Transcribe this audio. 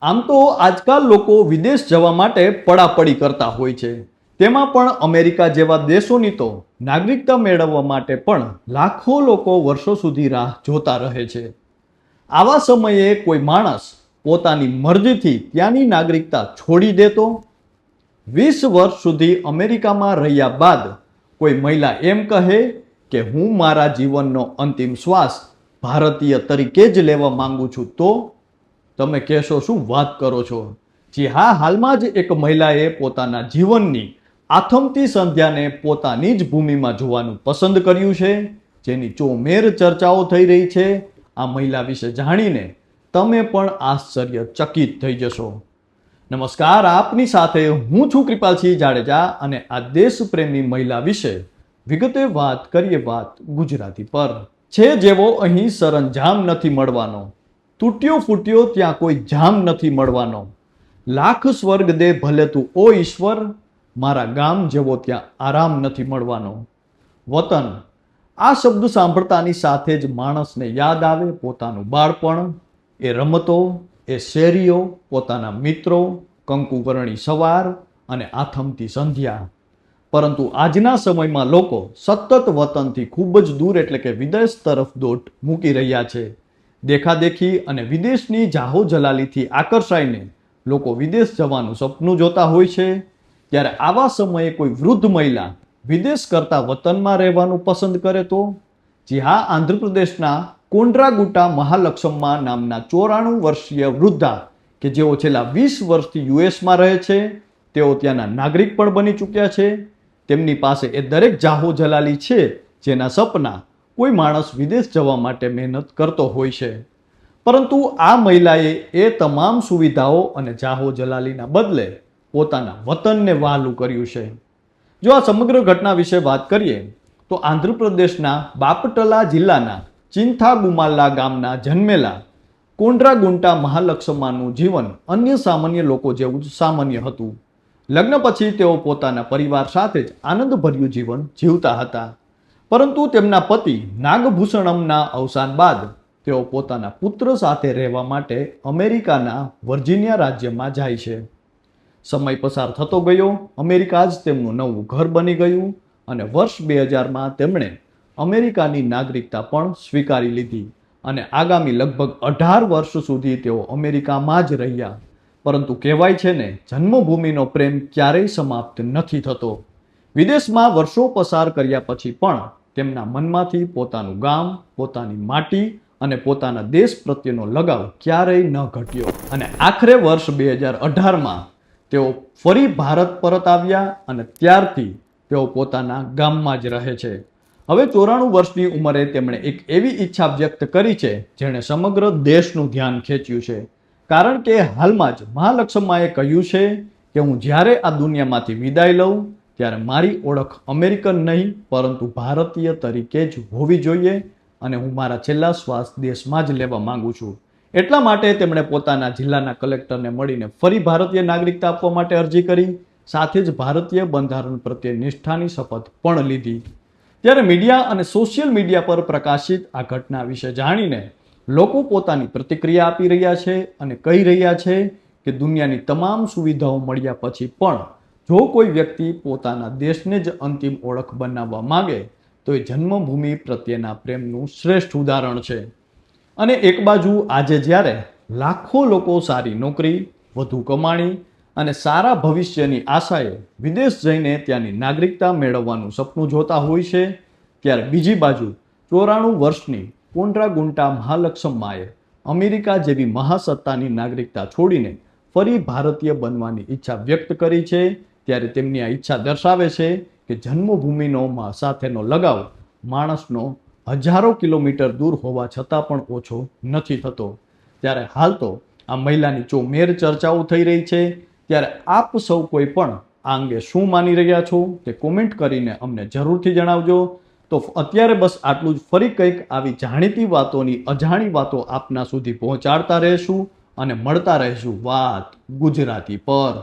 આમ તો આજકાલ લોકો વિદેશ જવા માટે પડાપડી કરતા હોય છે. તેમાં પણ અમેરિકા જેવા દેશોની તો નાગરિકતા મેળવવા માટે પણ લાખો લોકો વર્ષો સુધી રાહ જોતા રહે છે. આવા સમયે કોઈ માણસ પોતાની મરજીથી ત્યાંની નાગરિકતા છોડી દેતો? 20 વર્ષ સુધી અમેરિકામાં રહ્યા બાદ કોઈ મહિલા એમ કહે કે હું મારા જીવનનો અંતિમ શ્વાસ ભારતીય તરીકે જ લેવા માંગુ છું, તો તમે કહેશો શું વાત કરો છો? જી હા, હાલમાં જ એક મહિલાએ પોતાના જીવનની આથમતી સંધ્યાને પોતાની જ ભૂમિમાં જોવાનું પસંદ કર્યું છે, જેની ચોમેર ચર્ચાઓ થઈ રહી છે. આ મહિલા વિશે જાણીને તમે પણ આશ્ચર્યચકિત થઈ જશો. નમસ્કાર, આપની સાથે હું છું કૃપાલસિંહ જાડેજા અને આ દેશપ્રેમી મહિલા વિશે વિગતે વાત કરીએ વાત ગુજરાતી પર. છે જેવો અહીં સરંજામ નથી મળવાનો, તૂટ્યો ફૂટ્યો ત્યાં કોઈ જામ નથી મળવાનો. લાખ સ્વર્ગ દે ભલે તું ઓ ઈશ્વર, મારા ગામ જેવો ત્યાં આરામ નથી મળવાનો. વતન, આ શબ્દ સાંભળતાની સાથે જ માણસને યાદ આવે પોતાનું બાળપણ, એ રમતો, એ શેરીઓ, પોતાના મિત્રો, કંકુવર્ણી સવાર અને આથમતી સંધ્યા. પરંતુ આજના સમયમાં લોકો સતત વતનથી ખૂબ જ દૂર એટલે કે વિદેશ તરફ દોટ મૂકી રહ્યા છે. દેખાદેખી અને વિદેશની જાહો જલાલીથી આકર્ષાઈને લોકો વિદેશ જવાનું સપનું જોતા હોય છે. ત્યારે આવા સમયે કોઈ વૃદ્ધ મહિલા વિદેશ કરતા વતનમાં રહેવાનું પસંદ કરે તો? જી હા, આંધ્રપ્રદેશના કોન્ડ્રાગુટા મહાલક્ષ્મા નામના 94 વર્ષીય વૃદ્ધા કે જેઓ છેલ્લા 20 વર્ષથી યુએસમાં રહે છે, તેઓ ત્યાંના નાગરિક પણ બની ચૂક્યા છે. તેમની પાસે એ દરેક જાહો જલાલી છે જેના સપના કોઈ માણસ વિદેશ જવા માટે મહેનત કરતો હોય છે. પરંતુ આ મહિલાએ એ તમામ સુવિધાઓ અને જાહો જલાલીના બદલે પોતાના વતનને વહાલું કર્યું છે. જો આ સમગ્ર ઘટના વિશે વાત કરીએ તો આંધ્રપ્રદેશના બાપટલા જિલ્લાના ચિંથાગુમાલા ગામના જન્મેલા કોન્ડ્રાગુંટા મહાલક્ષ્માનું જીવન અન્ય સામાન્ય લોકો જેવું જ સામાન્ય હતું. લગ્ન પછી તેઓ પોતાના પરિવાર સાથે જ આનંદભર્યું જીવન જીવતા હતા. પરંતુ તેમના પતિ નાગભૂષણમના અવસાન બાદ તેઓ પોતાના પુત્ર સાથે રહેવા માટે અમેરિકાના વર્જિનિયા રાજ્યમાં જાય છે. સમય પસાર થતો ગયો, અમેરિકા જ તેમનું નવું ઘર બની ગયું અને વર્ષ 2000માં તેમણે અમેરિકાની નાગરિકતા પણ સ્વીકારી લીધી અને આગામી લગભગ 18 વર્ષ સુધી તેઓ અમેરિકામાં જ રહ્યા. પરંતુ કહેવાય છે ને, જન્મભૂમિનો પ્રેમ ક્યારેય સમાપ્ત નથી થતો. વિદેશમાં વર્ષો પસાર કર્યા પછી પણ તેમના મનમાંથી પોતાનું ગામ, પોતાની માટી અને પોતાના દેશ પ્રત્યેનો લગાવ ક્યારેય ન ઘટ્યો. અને આખરે વર્ષ 2018માં તેઓ ફરી ભારત પરત આવ્યા અને ત્યારથી તેઓ પોતાના ગામમાં જ રહે છે. હવે 94 વર્ષની ઉંમરે તેમણે એક એવી ઈચ્છા વ્યક્ત કરી છે જેણે સમગ્ર દેશનું ધ્યાન ખેંચ્યું છે. કારણ કે હાલમાં જ મહાલક્ષ્માએ કહ્યું છે કે હું જ્યારે આ દુનિયામાંથી વિદાય લઉં ત્યારે મારી ઓળખ અમેરિકન નહીં પરંતુ ભારતીય તરીકે જ હોવી જોઈએ અને હું મારા છેલ્લા શ્વાસ દેશમાં જ લેવા માંગુ છું. એટલા માટે તેમણે પોતાના જિલ્લાના કલેક્ટરને મળીને ફરી ભારતીય નાગરિકતા આપવા માટે અરજી કરી, સાથે જ ભારતીય બંધારણ પ્રત્યે નિષ્ઠાની શપથ પણ લીધી. ત્યારે મીડિયા અને સોશિયલ મીડિયા પર પ્રકાશિત આ ઘટના વિશે જાણીને લોકો પોતાની પ્રતિક્રિયા આપી રહ્યા છે અને કહી રહ્યા છે કે દુનિયાની તમામ સુવિધાઓ મળ્યા પછી પણ જો કોઈ વ્યક્તિ પોતાના દેશને જ અંતિમ ઓળખ બનાવવા માંગે તો એ જન્મભૂમિ પ્રત્યેના પ્રેમનું શ્રેષ્ઠ ઉદાહરણ છે. અને એક બાજુ આજે જ્યારે લાખો લોકો સારી નોકરી, વધુ કમાણી અને સારા ભવિષ્યની આશાએ વિદેશ જઈને ત્યાંની નાગરિકતા મેળવવાનું સપનું જોતા હોય છે, ત્યારે બીજી બાજુ 94 વર્ષની કોન્ડ્રાગુંટા મહાલક્ષ્માએ અમેરિકા જેવી મહાસત્તાની નાગરિકતા છોડીને ફરી ભારતીય બનવાની ઈચ્છા વ્યક્ત કરી છે. ત્યારે તેમની આ ઈચ્છા દર્શાવે છે કે જન્મભૂમિનો સાથેનો લગાવ માણસનો હજારો કિલોમીટર દૂર હોવા છતાં પણ ઓછો નથી થતો. ત્યારે હાલ તો આ મહિલાની ચોમેર ચર્ચાઓ થઈ રહી છે. ત્યારે આપ સૌ કોઈ પણ આ અંગે શું માની રહ્યા છો તે કોમેન્ટ કરીને અમને જરૂરથી જણાવજો. તો અત્યારે બસ આટલું જ. ફરી કંઈક આવી જાણીતી વાતોની અજાણી વાતો આપના સુધી પહોંચાડતા રહેશું અને મળતા રહીશું વાત ગુજરાતી પર.